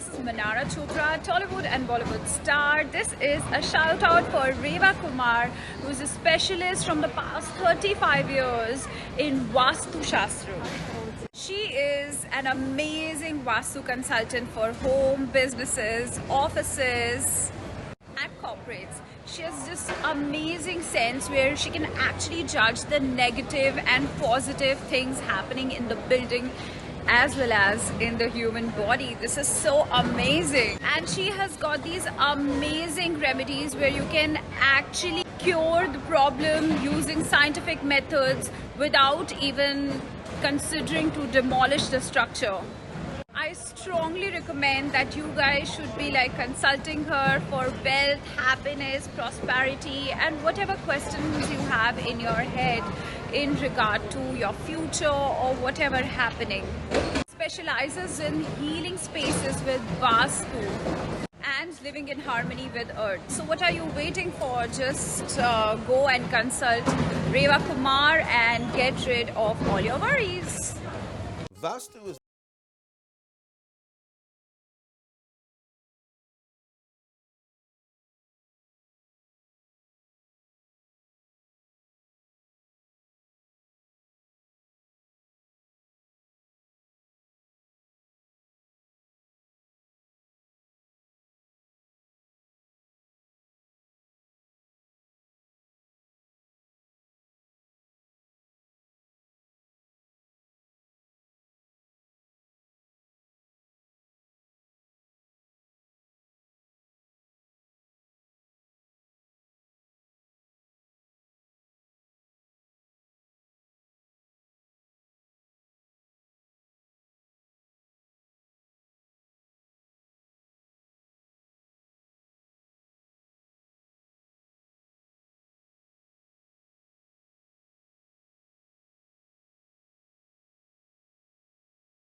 this is Manara Chopra, Tollywood and Bollywood star. This is a shout out for Reva Kumar, who is a specialist from the past 35 years in Vastu Shastra. She is an amazing Vastu consultant for home, businesses, offices and corporates. She has just amazing sense where she can actually judge the negative and positive things happening in the building as well as in the human body. This is so amazing. And she has got these amazing remedies where you can actually cure the problem using scientific methods without even considering to demolish the structure. I strongly recommend that you guys should be like consulting her for wealth, happiness, prosperity and whatever questions you have in your head in regard to your future or whatever happening. Specializes in healing spaces with Vastu and living in harmony with earth. So what are you waiting for? Just go and consult Reva Kumar and get rid of all your worries. Vastu is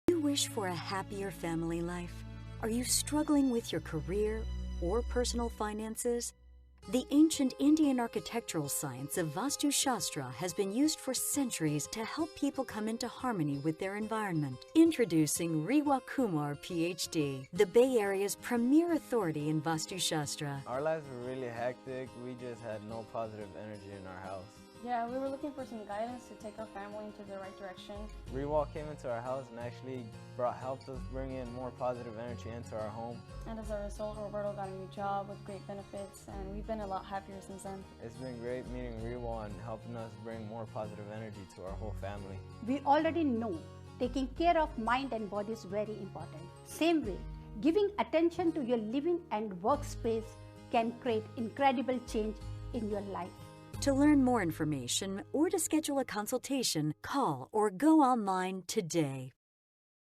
Do you wish for a happier family life? Are you struggling with your career or personal finances? The ancient Indian architectural science of Vastu Shastra has been used for centuries to help people come into harmony with their environment. Introducing Reva Kumar, PhD, the Bay Area's premier authority in Vastu Shastra. Our lives were really hectic. We just had no positive energy in our house. Yeah, we were looking for some guidance to take our family into the right direction. Reva came into our house and actually helped us bring in more positive energy into our home. And as a result, Roberto got a new job with great benefits, and we've been a lot happier since then. It's been great meeting Reva and helping us bring more positive energy to our whole family. We already know taking care of mind and body is very important. Same way, giving attention to your living and workspace can create incredible change in your life. To learn more information or to schedule a consultation, call or go online today.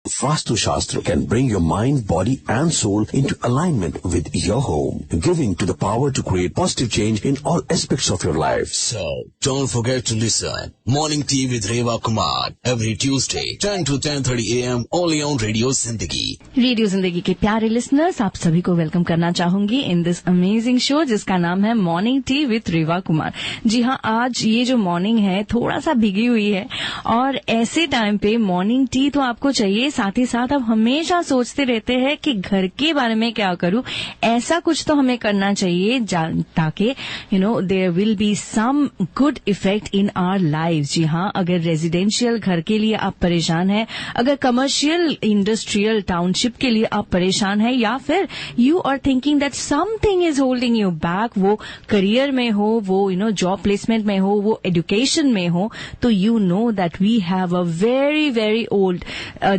Vastu Shastra can bring your mind, body and soul into alignment with your home, giving to the power to create positive change in all aspects of your life. So, don't forget to listen Morning Tea with Reva Kumar every Tuesday 10 to 10:30 a.m. only on Radio Zindagi. Radio जिंदगी के प्यारे listeners, आप सभी को welcome करना चाहूंगी in this amazing show जिसका नाम है मॉर्निंग टी विथ रेवा कुमार। जी हाँ, आज ये जो मॉर्निंग है थोड़ा सा भीगी हुई है और ऐसे टाइम पे मॉर्निंग टी तो आपको चाहिए। साथ ही साथ आप हमेशा सोचते रहते हैं कि घर के बारे में क्या करूं, ऐसा कुछ तो हमें करना चाहिए ताकि there will be some good effect in our life. जी हाँ, अगर रेजिडेंशियल घर के लिए आप परेशान हैं, अगर कमर्शियल इंडस्ट्रियल टाउनशिप के लिए आप परेशान हैं, या फिर you are thinking that something is holding you back, वो करियर में हो, वो जॉब प्लेसमेंट में हो, वो एजुकेशन में हो, तो you know that we have a very very old,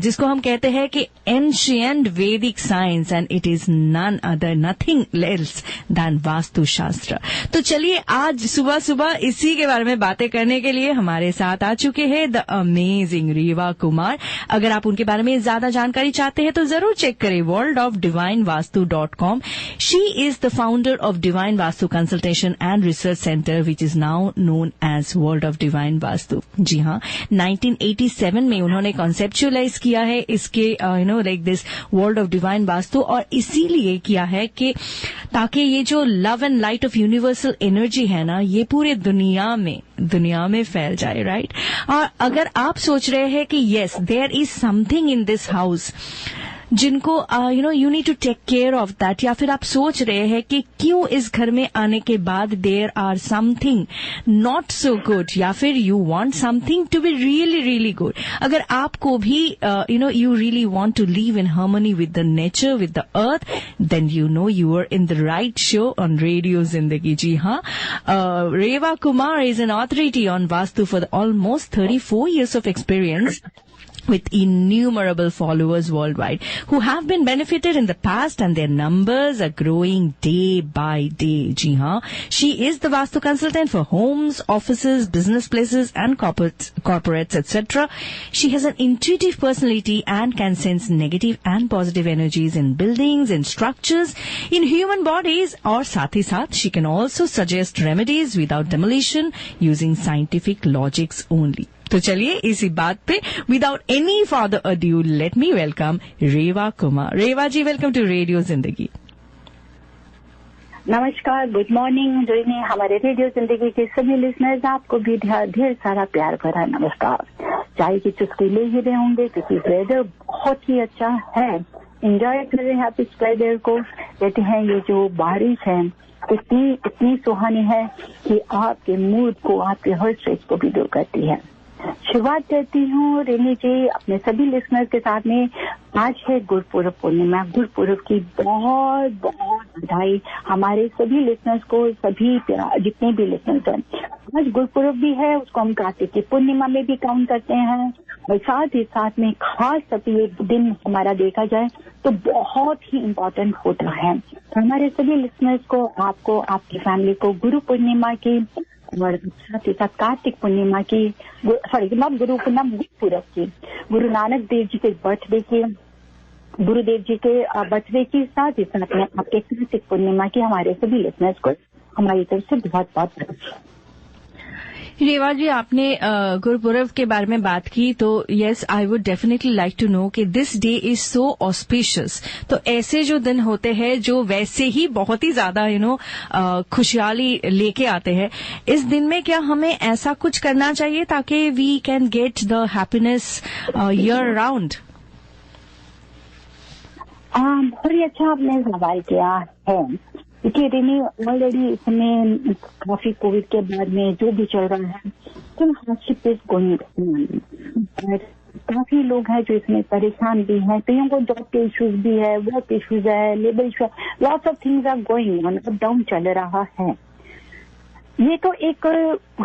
जिसको हम कहते हैं कि ancient Vedic science, and it is none other nothing else than Vastu Shastra. तो चलिए आज सुबह सुबह इसी के बारे में बातें करने के लिए हमारे साथ आ चुके हैं द अमेजिंग रेवा कुमार। अगर आप उनके बारे में ज्यादा जानकारी चाहते हैं तो जरूर चेक करें worldofdivinevastu.com। She is the founder of divine vastu consultation and research centre which is now known as world of divine vastu. जी हाँ, 1987 में उन्होंने कॉन्सेप्चुअलाइज किया है इसके like this world of divine vastu, और इसीलिए किया है कि ताकि ये जो love and light of universal energy है ना, ये पूरे दुनिया में फैल जाए, राइट। और अगर आप सोच रहे हैं कि yes there is something in this house जिनको you need to take care of that, या फिर आप सोच रहे हैं कि क्यों इस घर में आने के बाद there are something not so good, या फिर you want something to be really really good. अगर आपको भी you really want to live in harmony with the nature, with the earth, then you are in the right show on Radio Zindagi. जी हाँ, Reva Kumar is an authority on Vastu for almost 34 years of experience, with innumerable followers worldwide who have been benefited in the past, and their numbers are growing day by day. जी हाँ, she is the Vastu consultant for homes, offices, business places and corporates etc. She has an intuitive personality and can sense negative and positive energies in buildings, in structures, in human bodies, और साथ ही साथ she can also suggest remedies without demolition using scientific logics only. तो चलिए इसी बात पे without any further adieu let me welcome Reva Kumar. Reva ji, welcome to Radio Zindagi. नमस्कार, गुड मॉर्निंग रोहिणी. हमारे रेडियो जिंदगी के सभी लिसनर्स, आपको भी ढेर सारा प्यार भरा नमस्कार. चाय की चुस्की ले ही रहे होंगे क्योंकि वेदर बहुत ही अच्छा है. एंजॉय कर रहे हैं आप इस वेदर को. कहते हैं ये जो बारिश है इतनी सुहानी है कि आपके मूड को, आपके हर स्ट्रेस को भी दूर करती है. शुरुआत करती हूँ रेनी जी अपने सभी लिसनर्स के साथ में. आज है गुरुपुरब पूर्णिमा. गुरुपुरब की बहुत बहुत बधाई हमारे सभी लिसनर्स को, सभी जितने भी लिसनर्स हैं. आज गुरुपुरब भी है, उसको हम कार्तिक की पूर्णिमा में भी काउंट करते हैं. और साथ ही साथ में खास तब ये दिन हमारा देखा जाए तो बहुत ही इम्पोर्टेंट होता है. तो हमारे सभी लिसनर्स को, आपको, आपकी फैमिली को गुरु पूर्णिमा की और साथ ही साथ कार्तिक पूर्णिमा की, गुरुपुरब की, गुरु नानक देव जी के बर्थडे की, गुरुदेव जी के बर्थडे की, साथ ही साथ में आपके कार्तिक पूर्णिमा की हमारे सभी लिसनर्स को हमारी तरफ से बहुत बहुत बधाई. रेवा जी, आपने गुरुपुरब के बारे में बात की, तो yes, I would definitely like to know कि this day is so auspicious. तो ऐसे जो दिन होते हैं जो वैसे ही बहुत ही ज्यादा खुशहाली लेके आते हैं, इस दिन में क्या हमें ऐसा कुछ करना चाहिए ताकि we can get the happiness year round? बहुत ही अच्छा आपने सवाल किया है क्योंकि रेनी ऑलरेडी इसमें काफी कोविड के बाद में जो भी चल रहा है तो हार्डशिप इज गोइंग. काफी लोग हैं जो इसमें परेशान भी हैं. कईयों को जॉब के इश्यूज भी है, वर्क इश्यूज है, labour issues, lots of things are going on, up down चल रहा है. ये तो एक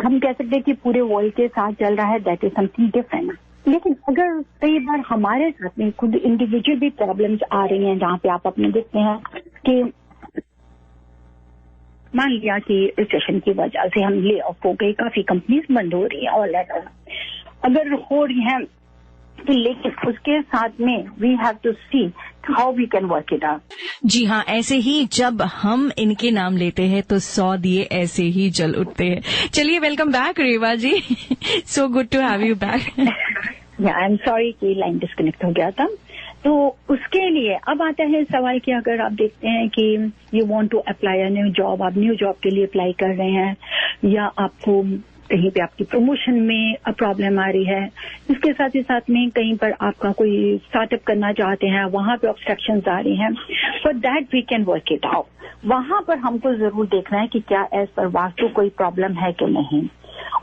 हम कह सकते हैं कि पूरे वर्ल्ड के साथ चल रहा है. That is something different. लेकिन अगर कई बार हमारे साथ में खुद इंडिविजुअल भी प्रॉब्लम्स आ रही हैं, जहाँ पे आप अपने देखते हैं कि मान लिया कि रिसेशन की वजह से हम ले ऑफ हो गए, काफी कंपनीज बंद हो रही है, ऑल दैट अगर हो रही हैं, तो लेकिन उसके साथ में we have to see how we can work it out. जी हाँ, ऐसे ही जब हम इनके नाम लेते हैं तो 100 दिए ऐसे ही जल उठते हैं. चलिए, welcome back Reva ji. So good to have you back. I am sorry कि लाइन डिस्कनेक्ट हो गया था. तो उसके लिए अब आता है सवाल कि अगर आप देखते हैं कि you want to apply a new job, आप न्यू जॉब के लिए अप्लाई कर रहे हैं, या आपको कहीं पे आपकी प्रमोशन में प्रॉब्लम आ रही है, इसके साथ ही साथ में कहीं पर आपका कोई स्टार्टअप करना चाहते हैं, वहां पे ऑब्स्ट्रक्शंस आ रही हैं, for that we can work it out. वहां पर हमको जरूर देखना है कि क्या एज पर वास्तु कोई प्रॉब्लम है कि नहीं.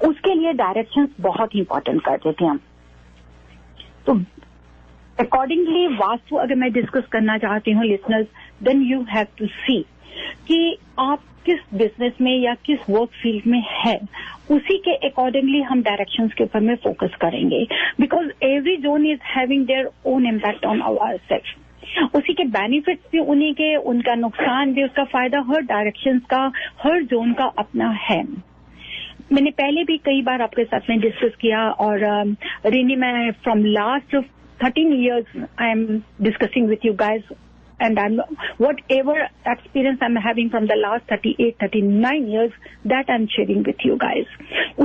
उसके लिए डायरेक्शंस बहुत इंपॉर्टेंट कर देते हैं. तो अकॉर्डिंगली वास्तु अगर मैं डिस्कस करना चाहती हूँ listeners, then you have to see कि आप किस बिजनेस में या किस वर्क फील्ड में है, उसी के अकॉर्डिंगली हम डायरेक्शंस के ऊपर में फोकस करेंगे. Because every zone is having their own impact on our self. उसी के बेनिफिट्स भी उन्हीं के, उनका नुकसान भी, उसका फायदा हर डायरेक्शंस का, हर जोन का अपना है. मैंने पहले भी कई बार आपके साथ में डिस्कस किया, और रिनी मैं from last 13 years I am discussing with you guys, and whatever experience I'm having from the last 38, 39 years, that I'm sharing with you guys.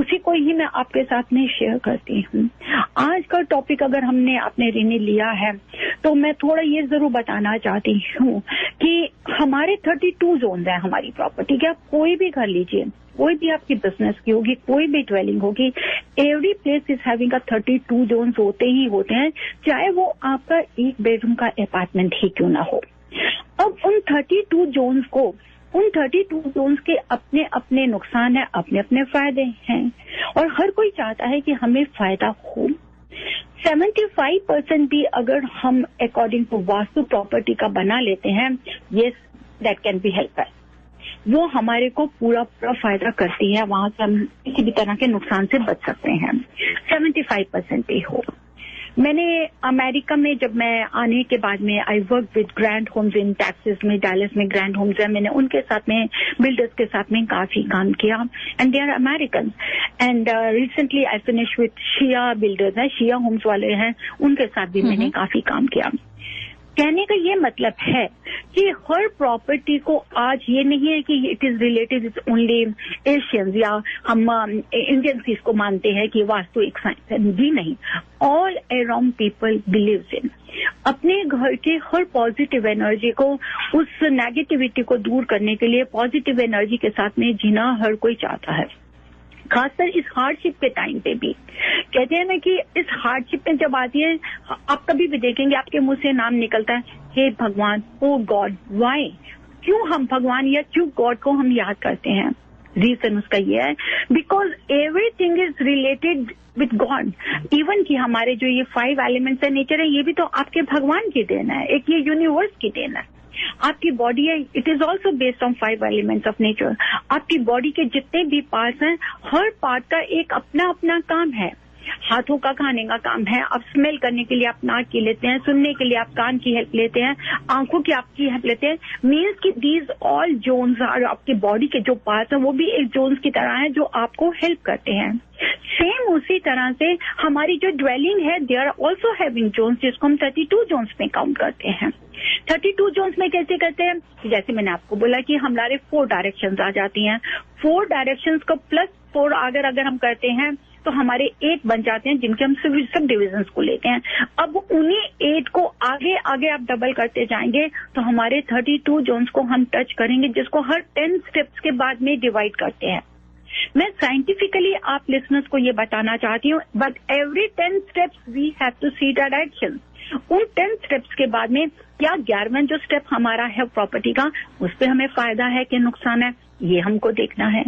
उसी को ही मैं आपके साथ में शेयर करती हूँ. आज का टॉपिक अगर आपने रिनी लिया है, तो मैं थोड़ा ये जरूर बताना चाहती हूँ कि हमारे 32 जोन है हमारी प्रॉपर्टी के। आप कोई भी घर लीजिए, कोई भी आपकी बिजनेस की होगी, कोई भी ड्वेलिंग होगी, every place is having a 32 zone होते ही होते हैं, चाहे वो आपका एक बेडरूम का अपार्टमेंट ही क्यों ना हो। अब उन 32 जोन्स को, उन 32 जोन्स के अपने अपने नुकसान है, अपने अपने फायदे हैं, और हर कोई चाहता है कि हमें फायदा हो। 75% भी अगर हम अकॉर्डिंग टू वास्तु प्रॉपर्टी का बना लेते हैं, yes that can be help us, वो हमारे को पूरा पूरा फायदा करती है, वहां से हम किसी भी तरह के नुकसान से बच सकते हैं। 75% भी हो। मैंने अमेरिका में जब मैं आने के बाद में I work with Grand Homes in Texas में, डैलस में ग्रैंड होम्स है, मैंने उनके साथ में बिल्डर्स के साथ में काफी काम किया, and they are American, and recently I finish with Shea builders हैं, शिया होम्स वाले हैं, उनके साथ भी मैंने काफी काम किया। कहने का ये मतलब है कि हर प्रॉपर्टी को आज ये नहीं है कि it is related is only Asians या हम इंडियंस इसको मानते हैं कि वास्तु एक साइंस है, जी नहीं। All around people believes in अपने घर के हर पॉजिटिव एनर्जी को, उस नेगेटिविटी को दूर करने के लिए पॉजिटिव एनर्जी के साथ में जीना हर कोई चाहता है, खासकर इस हार्डशिप के टाइम पे भी। कहते हैं ना कि इस हार्डशिप में जब आती है, आप कभी भी देखेंगे आपके मुंह से नाम निकलता है, हे भगवान, ओ गॉड, वाई, क्यों हम भगवान या क्यों गॉड को हम याद करते हैं। रीजन उसका ये है because everything is related with God. Even कि हमारे जो ये 5 एलिमेंट्स है, नेचर है, ये भी तो आपके भगवान की देन है, एक ये यूनिवर्स की देन है। आपकी बॉडी है, it is also based on 5 elements of nature. आपकी बॉडी के जितने भी पार्ट्स हैं, हर पार्ट का एक अपना अपना काम है। हाथों का खाने का काम है, आप स्मेल करने के लिए आप नाक की लेते हैं, सुनने के लिए आप कान की हेल्प लेते हैं, आंखों की आपकी हेल्प लेते हैं। मीन्स कि दीज ऑल जोन्स और आपकी बॉडी के जो पार्ट्स हैं वो भी एक जोन्स की तरह हैं जो आपको हेल्प करते हैं। सेम उसी तरह से हमारी जो ड्वेलिंग है, they are also having zones, जिसको हम 32 जोन्स में काउंट करते हैं। 32 जोन्स में कैसे करते हैं, जैसे मैंने आपको बोला कि हमारे 4 डायरेक्शंस आ जाती हैं। 4 डायरेक्शंस को प्लस 4 अगर हम करते हैं तो हमारे 8 बन जाते हैं, जिनके हम सब डिविजन्स को लेते हैं। अब उन्हीं 8 को आगे आगे आप डबल करते जाएंगे तो हमारे 32 जोन्स को हम टच करेंगे, जिसको हर 10 स्टेप्स के बाद में डिवाइड करते हैं। मैं साइंटिफिकली आप लिसनर्स को ये बताना चाहती हूँ, but every 10 steps we have to see direction. उन 10 स्टेप्स के बाद में क्या 11वां जो स्टेप हमारा है प्रॉपर्टी का, उस पर हमें फायदा है कि नुकसान है, ये हमको देखना है।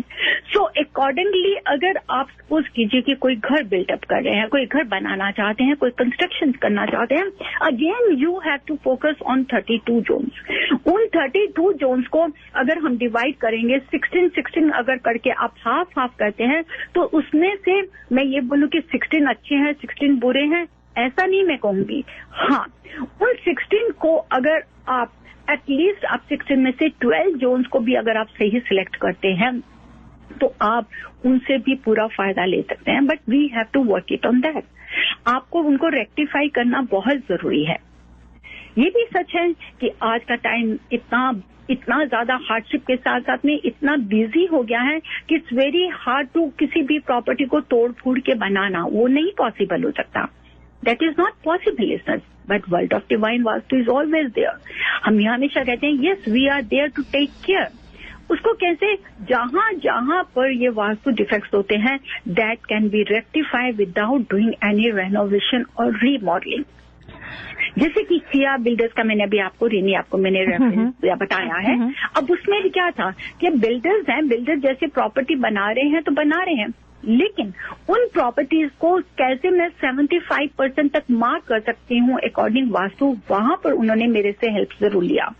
सो अकॉर्डिंगली अगर आप सपोज कीजिए कि कोई घर बिल्डअप कर रहे हैं, कोई घर बनाना चाहते हैं, कोई कंस्ट्रक्शन करना चाहते हैं, again you have to focus on 32 zones. उन 32 जोन्स को अगर हम डिवाइड करेंगे 16 अगर करके आप हाफ करते हैं, तो उसमें से मैं ये बोलूं कि 16 अच्छे हैं, 16 बुरे हैं, ऐसा नहीं मैं कहूंगी। हाँ, उन 16 को अगर आप एटलीस्ट आप 16 में से 12 जोन्स को भी अगर आप सही सिलेक्ट करते हैं तो आप उनसे भी पूरा फायदा ले सकते हैं, but we have to work it on that. आपको उनको रेक्टिफाई करना बहुत जरूरी है। ये भी सच है कि आज का टाइम इतना ज्यादा हार्डशिप के साथ साथ में इतना बिजी हो गया है कि इट्स वेरी हार्ड टू किसी भी प्रॉपर्टी को तोड़ फोड़ के बनाना, वो नहीं पॉसिबल हो सकता। That is not possible, listeners. But world of divine vastu is always there. हम यहाँ हमेशा कहते हैं, yes, we are there to take care. उसको कैसे, जहां जहां पर ये वास्तु डिफेक्ट्स होते हैं, that can be rectified without doing any renovation or remodeling. जैसे कि सिया बिल्डर्स का मैंने अभी आपको मैंने रेफरेंस बताया है। अब उसमें भी क्या था कि बिल्डर्स हैं, बिल्डर जैसे प्रॉपर्टी बना रहे हैं तो बना रहे हैं, लेकिन उन प्रॉपर्टीज को कैसे मैं 75% तक मार्क कर सकती हूँ अकॉर्डिंग वास्तु, वहां पर उन्होंने मेरे से हेल्प जरूर लिया,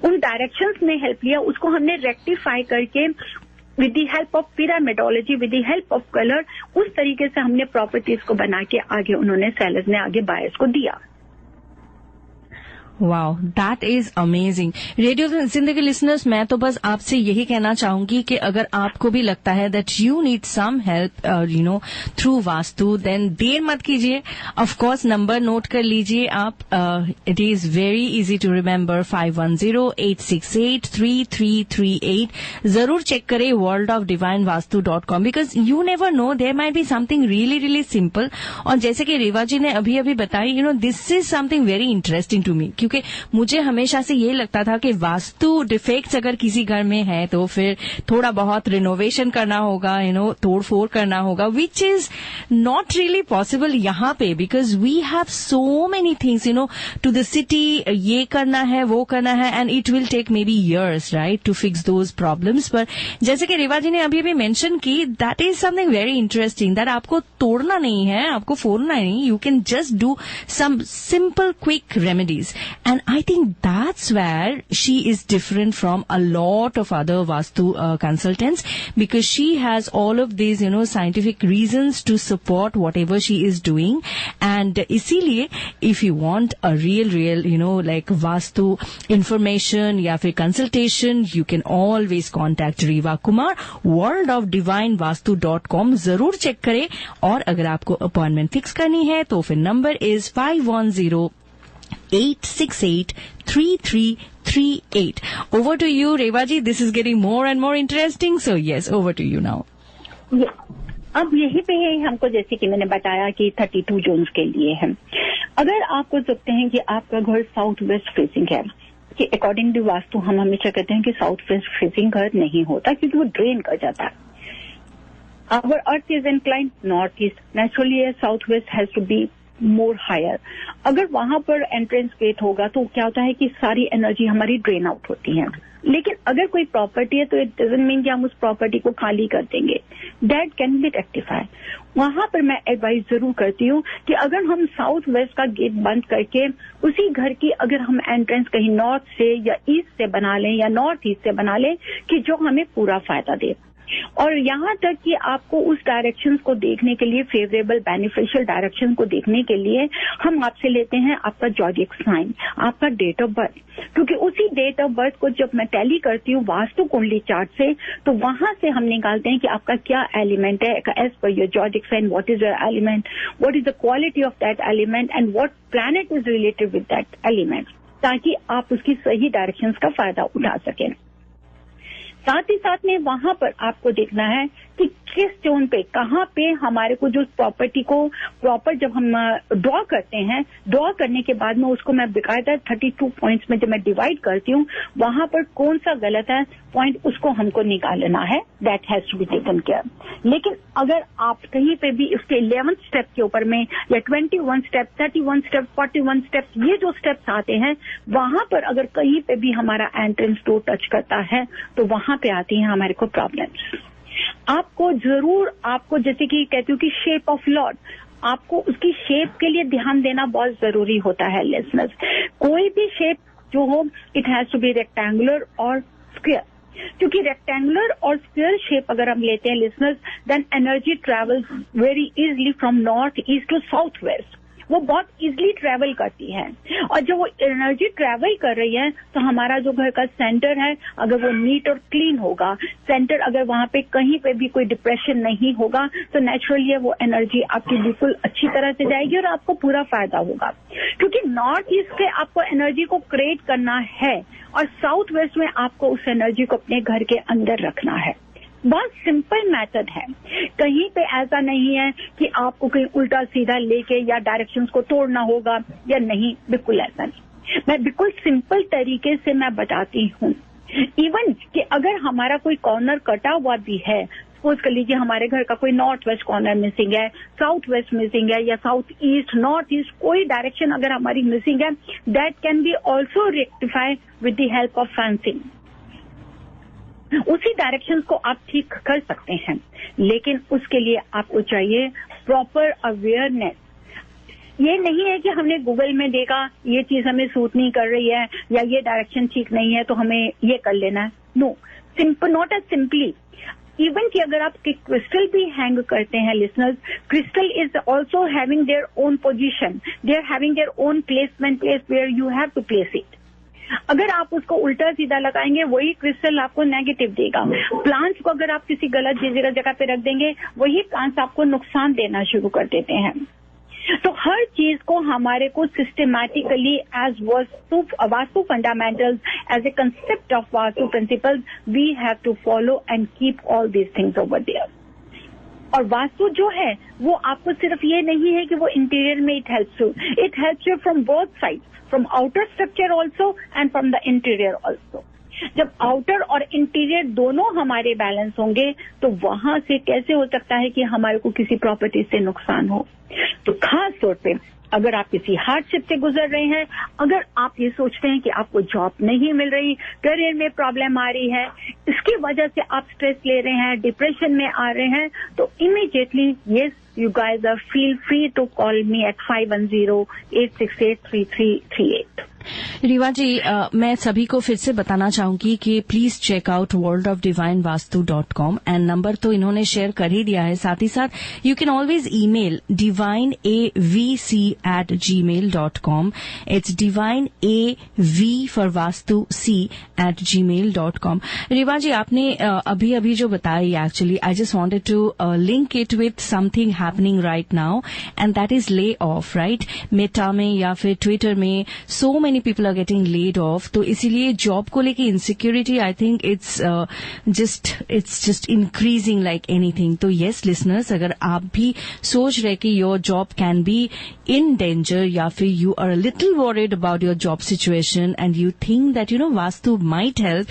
उन डायरेक्शंस में हेल्प लिया, उसको हमने रेक्टिफाई करके with the help of pyramidology, with the help of colour, उस तरीके से हमने प्रॉपर्टीज को बना के आगे उन्होंने सेलर्स ने आगे बायर्स को दिया। Wow, that is amazing. Radio Zindagi listeners, मैं तो बस आपसे यही कहना चाहूंगी कि अगर आपको भी लगता है that you need some help through Vastu, then देर मत कीजिए। ऑफ कोर्स नंबर नोट कर लीजिए आप, it is very easy to remember, 5108683338। जरूर चेक करें worldofdivinevastu.com, because you never know, there might be something really simple. और जैसे कि रेवा जी ने अभी बताई, this is something very interesting to me, क्योंकि क्योंकि मुझे हमेशा से ये लगता था कि वास्तु डिफेक्ट्स अगर किसी घर में है तो फिर थोड़ा बहुत रिनोवेशन करना होगा, तोड़ फोड़ करना होगा, which is not really possible यहाँ पे, because we have so many things to the city, ये करना है वो करना है, and it will take maybe years right to fix those problems. पर जैसे कि रेवा जी ने अभी अभी मेंशन की, that is something very interesting, that आपको तोड़ना नहीं है, आपको फोड़ना नहीं, you can just do some simple quick remedies. And I think that's where she is different from a lot of other Vastu consultants, because she has all of these scientific reasons to support whatever she is doing. And इसीलिए if you want a real like vastu information या फिर consultation, you can always contact Reeva Kumar. worldofdivinevastu.com जरूर check करें. और अगर आपको appointment fix करनी है तो फिर number is 510-868-3338. Over to you, Reeva ji. This is getting more and more interesting. So yes, over to you now. अब यही पे है हमको, जैसे कि मैंने बताया कि 32 जोन्स के लिए है. अगर आपको सोचते हैं कि आपका घर साउथ वेस्ट फेसिंग है, कि अकॉर्डिंग टू वास्तु हम हमेशा कहते हैं कि साउथ वेस्ट फेसिंग घर नहीं होता क्योंकि वो ड्रेन कर जाता है. Our earth is inclined northeast. Naturally, southwest has to be more higher. अगर वहां पर एंट्रेंस गेट होगा तो क्या होता है कि सारी एनर्जी हमारी ड्रेन आउट होती है. लेकिन अगर कोई प्रॉपर्टी है तो इट डजंट मीन कि हम उस प्रॉपर्टी को खाली कर देंगे. That can be rectify. वहां पर मैं एडवाइस जरूर करती हूँ कि अगर हम साउथ वेस्ट का गेट बंद करके उसी घर की अगर हम एंट्रेंस कहीं नॉर्थ से या ईस्ट से बना लें या नॉर्थ ईस्ट से बना लें कि जो हमें पूरा फायदा दे. और यहाँ तक कि आपको उस डायरेक्शन को देखने के लिए, फेवरेबल बेनिफिशियल डायरेक्शन को देखने के लिए हम आपसे लेते हैं आपका ज़ोडिएक साइन, आपका डेट ऑफ बर्थ. क्योंकि उसी डेट ऑफ बर्थ को जब मैं टैली करती हूँ वास्तु कुंडली चार्ट से, तो वहां से हम निकालते हैं कि आपका क्या एलिमेंट है. As per your zodiac sign, what is your element, what is the quality of that element and what planet is related with that element, ताकि आप उसकी सही डायरेक्शन का फायदा उठा सकें. साथ ही साथ में वहां पर आपको देखना है कि किस जोन पे, कहाँ पे हमारे को जो प्रॉपर्टी को प्रॉपर जब हम ड्रॉ करते हैं, ड्रॉ करने के बाद में उसको मैं बेकायदा 32 पॉइंट्स में जब मैं डिवाइड करती हूँ, वहां पर कौन सा गलत है पॉइंट उसको हमको निकालना है. That has to be taken care. लेकिन अगर आप कहीं पे भी उसके 11th स्टेप के ऊपर में या 21 स्टेप, 31 स्टेप, 41 स्टेप, ये जो स्टेप्स आते हैं, वहां पर अगर कहीं पे भी हमारा एंट्रेंस डोर टच करता है तो वहां पे आती हैं हमारे को प्रॉब्लम्स. आपको जरूर, आपको जैसे कि कहती हूँ कि शेप ऑफ लॉर्ड, आपको उसकी शेप के लिए ध्यान देना बहुत जरूरी होता है लिसनर्स. कोई भी शेप जो हो, it has to be rectangular और स्क्वायर. क्योंकि रेक्टेंगुलर और स्क्वायर शेप अगर हम लेते हैं listeners, then energy travels very easily from north east to south west. वो बहुत इजीली ट्रेवल करती है. और जब वो एनर्जी ट्रेवल कर रही है तो हमारा जो घर का सेंटर है, अगर वो नीट और क्लीन होगा, सेंटर अगर वहां पे कहीं पे भी कोई डिप्रेशन नहीं होगा, तो नेचुरली वो एनर्जी आपकी बिल्कुल अच्छी तरह से जाएगी और आपको पूरा फायदा होगा. क्योंकि नॉर्थ ईस्ट से आपको एनर्जी को क्रिएट करना है और साउथ वेस्ट में आपको उस एनर्जी को अपने घर के अंदर रखना है. बहुत सिंपल मेथड है. कहीं पे ऐसा नहीं है कि आपको कहीं उल्टा सीधा लेके या डायरेक्शंस को तोड़ना होगा या नहीं, बिल्कुल ऐसा नहीं. मैं बिल्कुल सिंपल तरीके से मैं बताती हूँ. इवन कि अगर हमारा कोई कॉर्नर कटा हुआ भी है, सपोज कर लीजिए हमारे घर का कोई नॉर्थ वेस्ट कॉर्नर मिसिंग है, साउथ वेस्ट मिसिंग है या साउथ ईस्ट, नॉर्थ ईस्ट, कोई डायरेक्शन अगर हमारी मिसिंग है, that can be also rectify with the help of fencing. उसी डायरेक्शन को आप ठीक कर सकते हैं, लेकिन उसके लिए आपको चाहिए प्रॉपर अवेयरनेस. ये नहीं है कि हमने गूगल में देखा ये चीज हमें सूट नहीं कर रही है या ये डायरेक्शन ठीक नहीं है तो हमें ये कर लेना है. No, simple, not as simply. Even कि अगर आप क्रिस्टल भी हैंग करते हैं listeners, crystal is also having their own position, they are having their own placement, place where you have to place it. अगर आप उसको उल्टा सीधा लगाएंगे वही क्रिस्टल आपको नेगेटिव देगा. प्लांट्स को अगर आप किसी गलत जगह पे रख देंगे, वही प्लांट्स आपको नुकसान देना शुरू कर देते हैं. तो हर चीज को हमारे को systematically as Vastu fundamentals, as a concept of Vastu principles, we have to follow and keep all these things over there. और वास्तु जो है वो आपको सिर्फ ये नहीं है कि वो इंटीरियर में it helps you from both side, from outer structure also and from the interior also. जब आउटर और इंटीरियर दोनों हमारे बैलेंस होंगे तो वहां से कैसे हो सकता है कि हमारे को किसी प्रॉपर्टी से नुकसान हो। तो खास तौर पे अगर आप किसी हार्डशिप से गुजर रहे हैं, अगर आप ये सोचते हैं कि आपको जॉब नहीं मिल रही, करियर में प्रॉब्लम आ रही है, इसकी वजह से आप स्ट्रेस ले रहे हैं, डिप्रेशन में आ रहे हैं, तो immediately yes you guys are feel free to call me at 510-868-3338। Reeva ji, मैं सभी को फिर से बताना चाहूंगी कि please check out worldofdivinevastu.com and number तो इन्होंने शेयर कर ही दिया है। साथ ही साथ you can always email divineavc@gmail.com। It's divineav for vastu c@gmail.com। Reeva ji, आपने अभी अभी जो बताई, actually I just wanted to link it with something happening right now and that is lay off, right? Meta में या फिर ट्विटर में so many people are getting laid off, तो इसीलिए जॉब को लेके insecurity I think it's just increasing like anything. तो yes listeners, अगर आप भी सोच रहे कि your job can be in danger या फिर you are little worried about your job situation and you think that Vastu might help,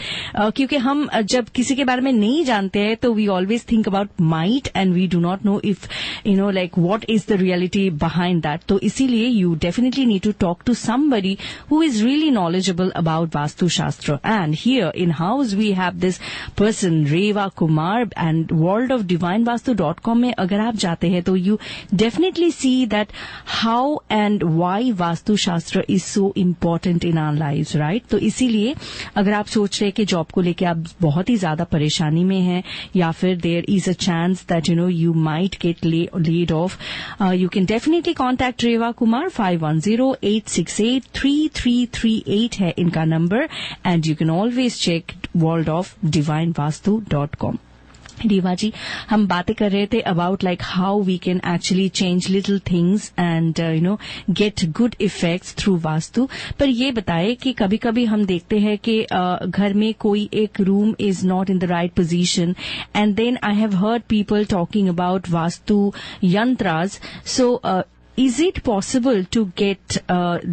क्योंकि हम जब किसी के बारे में नहीं जानते हैं तो we always think about might and we do not know if like what is the reality behind that. तो इसीलिए you definitely need to talk to somebody who is really knowledgeable about Vastu Shastra. And here in house we have this person, Reva Kumar, and worldofdivinevastu.com में अगर आप जाते हैं तो you definitely see that how and why Vastu Shastra is so important in our lives, right? तो इसीलिए अगर आप सोच रहे हैं कि जॉब को लेके आप बहुत ही ज्यादा परेशानी में हैं या फिर there is a chance that you might get laid off, you can definitely contact Reva Kumar 510-868-3338 है इनका नंबर and you can always check worldofdivinevastu.com। Reeva ji, हम बातें कर रहे थे about like how we can actually change little things and get good effects through vastu, पर ये बताए कि कभी कभी हम देखते हैं कि घर में कोई एक room is not in the right position and then I have heard people talking about Vastu yantras. So is it possible to get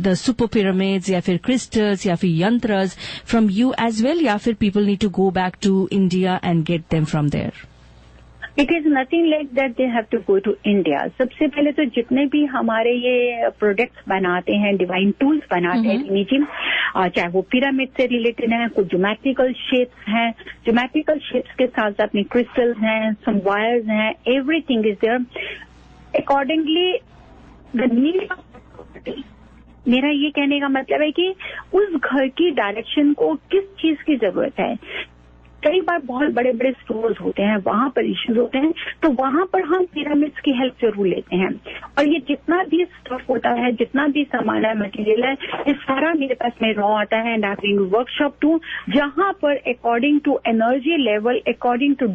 the super pyramids या फिर crystals या फिर yantras from you as well, या फिर people need to go back to India and get them from there? It is nothing like that they have to go to India. सबसे पहले तो जितने भी हमारे ये प्रोडक्ट्स बनाते हैं, डिवाइन टूल्स बनाते हैं जी, चाहे वो पिरामिड से रिलेटेड हैं, कुछ ज्योमेट्रिकल शेप्स हैं, ज्योमेट्रिकल शेप्स के साथ साथ अपनी क्रिस्टल्स हैं, सम वायर्स हैं, everything is there accordingly the need of property. मेरा ये कहने का मतलब है कि उस घर की डायरेक्शन को किस चीज की जरूरत है। कई बार बहुत बड़े बड़े स्टोर्स होते हैं, वहां पर इश्यूज होते हैं, तो वहां पर हम पिरामिड्स की हेल्प जरूर लेते हैं। और ये जितना भी स्टफ होता है, जितना भी सामान है, मटेरियल है, ये सारा मेरे पास में रॉ आता है and I have workshop too, जहां पर according to energy level, according to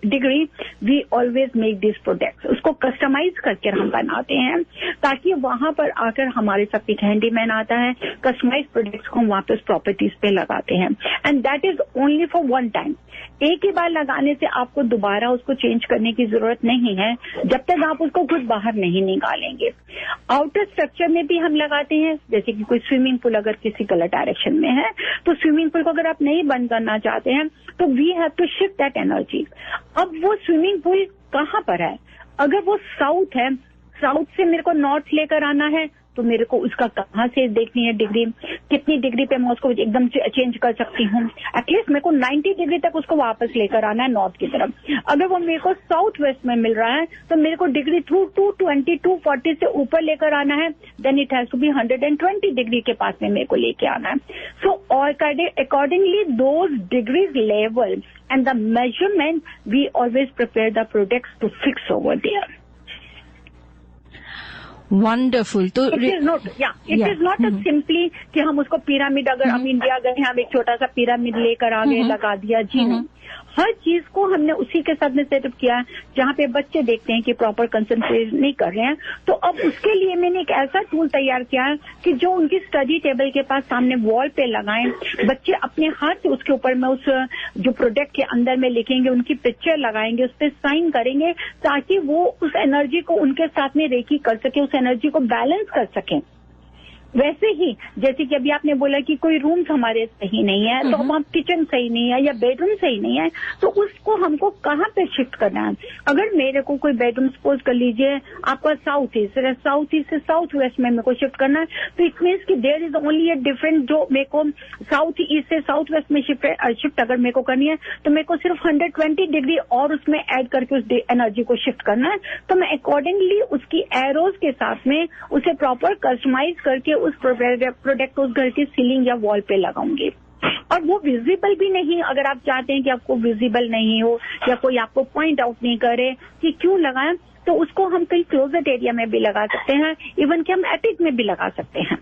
degree, we always make this products. उसको कस्टमाइज करके हम बनाते हैं ताकि वहां पर आकर हमारे सब एक हैंडीमैन आता है, कस्टमाइज प्रोडक्ट्स को हम वापस प्रॉपर्टीज पे लगाते हैं and that is only for one time. एक ही बार लगाने से आपको दोबारा उसको चेंज करने की जरूरत नहीं है जब तक आप उसको खुद बाहर नहीं निकालेंगे। आउटर स्ट्रक्चर में भी हम लगाते हैं, जैसे कि कोई स्विमिंग पूल अगर किसी गलत डायरेक्शन में है तो स्विमिंग पूल को अगर आप नहीं बंद करना चाहते हैं तो we have to shift that energy. अब वो स्विमिंग पूल कहाँ पर है? अगर वो साउथ है, साउथ से मेरे को नॉर्थ लेकर आना है तो मेरे को उसका कहाँ से देखनी है डिग्री, कितनी डिग्री पे मैं उसको एकदम चेंज कर सकती हूँ। एटलीस्ट मेरे को 90 डिग्री तक उसको वापस लेकर आना है नॉर्थ की तरफ। अगर वो मेरे को साउथ वेस्ट में मिल रहा है तो मेरे को डिग्री थ्रू 220 240 से ऊपर लेकर आना है, then it has to be 120 degree के पास में मेरे को लेके आना है। So accordingly those degrees level and the measurement we always prepare the products to fix over there. Wonderful. तो इट इज नॉट सिंपली कि हम उसको पिरामिड, अगर हम इंडिया गए, हम एक छोटा सा पिरामिड लेकर आ गए, लगा दिया, जी नहीं। हर चीज को हमने उसी के साथ में सेटअप किया, जहाँ पे बच्चे देखते हैं कि प्रॉपर कंसंट्रेट नहीं कर रहे हैं, तो अब उसके लिए मैंने एक ऐसा टूल तैयार किया है कि जो उनकी स्टडी टेबल के पास सामने वॉल पे लगाएं, बच्चे अपने हाथ से उसके ऊपर में उस जो प्रोडक्ट के अंदर में लिखेंगे, उनकी पिक्चर लगाएंगे, उस पर साइन करेंगे, ताकि वो उस एनर्जी को उनके साथ में रेकी कर सके, उस एनर्जी को बैलेंस कर सकें। वैसे ही जैसे कि अभी आपने बोला कि कोई रूम्स हमारे सही नहीं है, तो अब किचन सही नहीं है या बेडरूम सही नहीं है, तो उसको हमको कहाँ पे शिफ्ट करना है। अगर मेरे को कोई बेडरूम सपोज कर लीजिए आपका साउथ ईस्ट से साउथ वेस्ट में मेरे को शिफ्ट करना है, तो इट मीन्स कि there is only a different, जो मेरे को साउथ ईस्ट से साउथ वेस्ट में शिफ्ट अगर मेरे को करनी है, तो मेरे को सिर्फ 120 डिग्री और उसमें ऐड करके उस एनर्जी को शिफ्ट करना है। तो मैं अकॉर्डिंगली उसकी एरोज के साथ में उसे प्रॉपर कस्टमाइज करके उस प्रोडक्ट उस घर की सीलिंग या वॉल पे लगाऊंगी। और वो विजिबल भी नहीं, अगर आप चाहते हैं कि आपको विजिबल नहीं हो या कोई आपको पॉइंट आउट नहीं करे कि क्यों लगाएं, तो उसको हम कहीं क्लोजेट एरिया में भी लगा सकते हैं, इवन कि हम एटिक में भी लगा सकते हैं।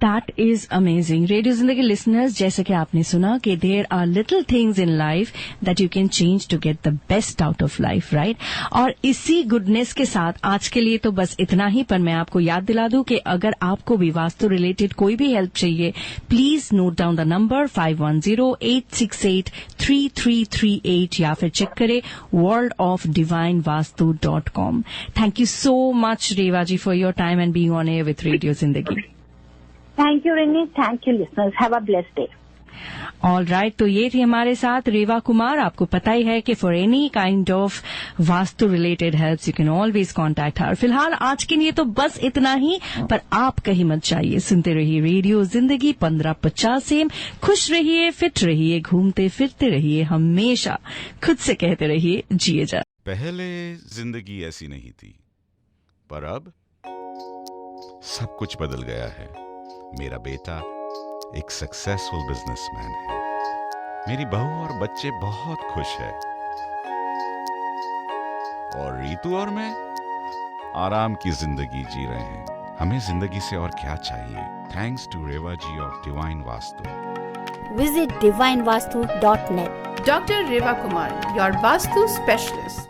That is amazing. Radio Zindagi listeners, जैसे कि आपने सुना कि there are little things in life that you can change to get the best out of life, right? और इसी गुडनेस के साथ आज के लिए तो बस इतना ही, पर मैं आपको याद दिला दूं कि अगर आपको भी वास्तु रिलेटेड कोई भी हेल्प चाहिए, please note down the number 5108683338 या फिर चेक करें worldofdivinevastu.com. Thank you so much Reva ji for your time and being on air with radio Zindagi. Thank you Rini, thank you listeners, have a blessed day. All right, तो ये थी हमारे साथ रेवा कुमार। आपको पता ही है कि for any kind of vastu related help you can always contact her. फिलहाल आज के लिए तो बस इतना ही, पर आप कहीं मत जाइए, सुनते रहिए रेडियो जिंदगी 1550 AM। खुश रहिए, फिट रहिए, घूमते फिरते रहिए, हमेशा खुद से कहते रहिए जिए जा। पहले जिंदगी ऐसी नहीं थी, पर अब सब कुछ बदल गया है। मेरा बेटा एक सक्सेसफुल बिजनेसमैन है, मेरी बहू और बच्चे बहुत खुश है, और रितु और मैं आराम की जिंदगी जी रहे हैं। हमें जिंदगी से और क्या चाहिए? Thanks to Reva ji of divine Vastu. Visit divinevastu.net. Dr. Reva Kumar, your Vastu specialist.